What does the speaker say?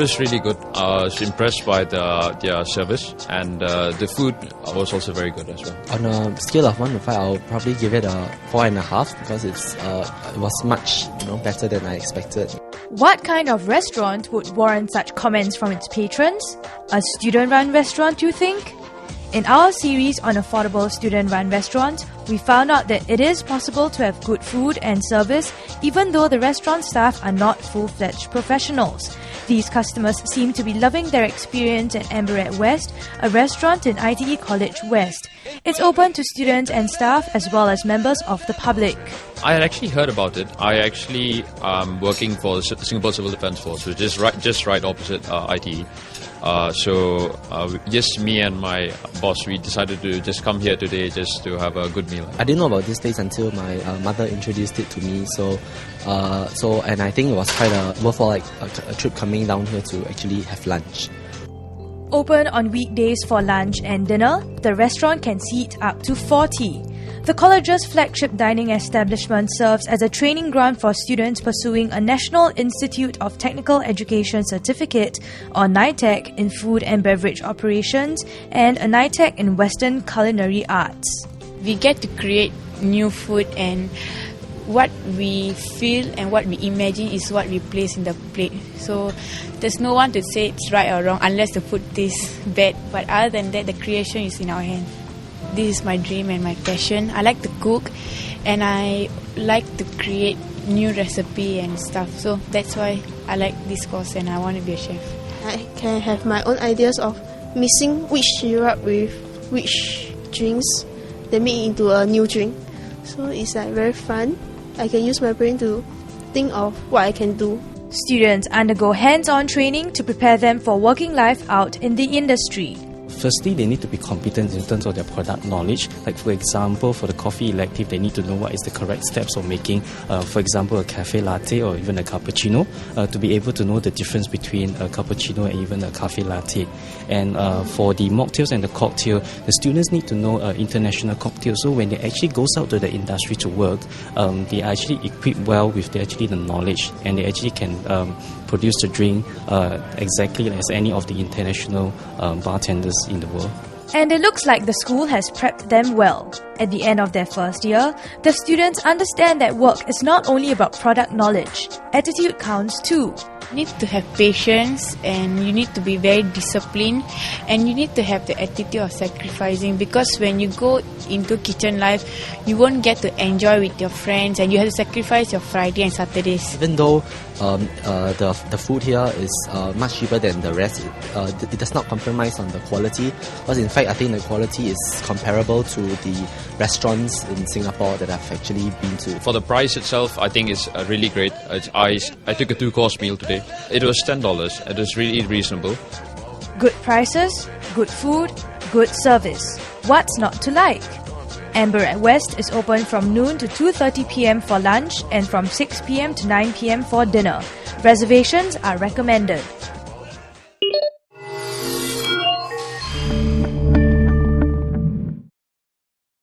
was really good. I was impressed by their service, and the food was also very good as well. On a scale of 1 to 5, I'll probably give it a 4.5 because it was much better than I expected. What kind of restaurant would warrant such comments from its patrons? A student-run restaurant, you think? In our series on affordable student-run restaurants, we found out that it is possible to have good food and service even though the restaurant staff are not full-fledged professionals. These customers seem to be loving their experience at Beverage West, a restaurant in ITE College West. It's open to students and staff as well as members of the public. I had actually heard about it. I actually am working for the Singapore Civil Defence Force, which is just right opposite ITE. Just me and my boss, we decided to just come here today just to have a good meal. I didn't know about this place until my mother introduced it to me. And I think it was quite worthwhile, a trip coming down here to actually have lunch. Open on weekdays for lunch and dinner, the restaurant can seat up to 40. The college's flagship dining establishment serves as a training ground for students pursuing a National Institute of Technical Education certificate or NITEC in food and beverage operations and a NITEC in Western Culinary Arts. We get to create new food, and what we feel and what we imagine is what we place in the plate. So there's no one to say it's right or wrong unless the food tastes bad. But other than that, the creation is in our hand. This is my dream and my passion. I like to cook and I like to create new recipe and stuff. So that's why I like this course and I want to be a chef. I can have my own ideas of mixing which syrup with which drinks, then make it into a new drink. So it's very fun. I can use my brain to think of what I can do. Students undergo hands-on training to prepare them for working life out in the industry. Firstly, they need to be competent in terms of their product knowledge. Like for example, for the coffee elective, they need to know what is the correct steps of making, for example, a cafe latte or even a cappuccino, to be able to know the difference between a cappuccino and even a cafe latte. And for the mocktails and the cocktail, the students need to know international cocktails. So when they actually goes out to the industry to work, they are actually equipped well with the knowledge, and they actually can produce the drink exactly as any of the international bartenders in the world. And it looks like the school has prepped them well. At the end of their first year, the students understand that work is not only about product knowledge. Attitude counts too. You need to have patience and you need to be very disciplined and you need to have the attitude of sacrificing, because when you go into kitchen life, you won't get to enjoy with your friends and you have to sacrifice your Friday and Saturdays. Even though the food here is much cheaper than the rest, it does not compromise on the quality, because in fact I think the quality is comparable to the restaurants in Singapore that I've actually been to. For the price itself, I think it's really great. I took a 2-course meal today. It was $10. It was really reasonable. Good prices, good food, good service. What's not to like? Beverage West is open from noon to 2:30 p.m. for lunch and from 6 p.m. to 9 p.m. for dinner. Reservations are recommended.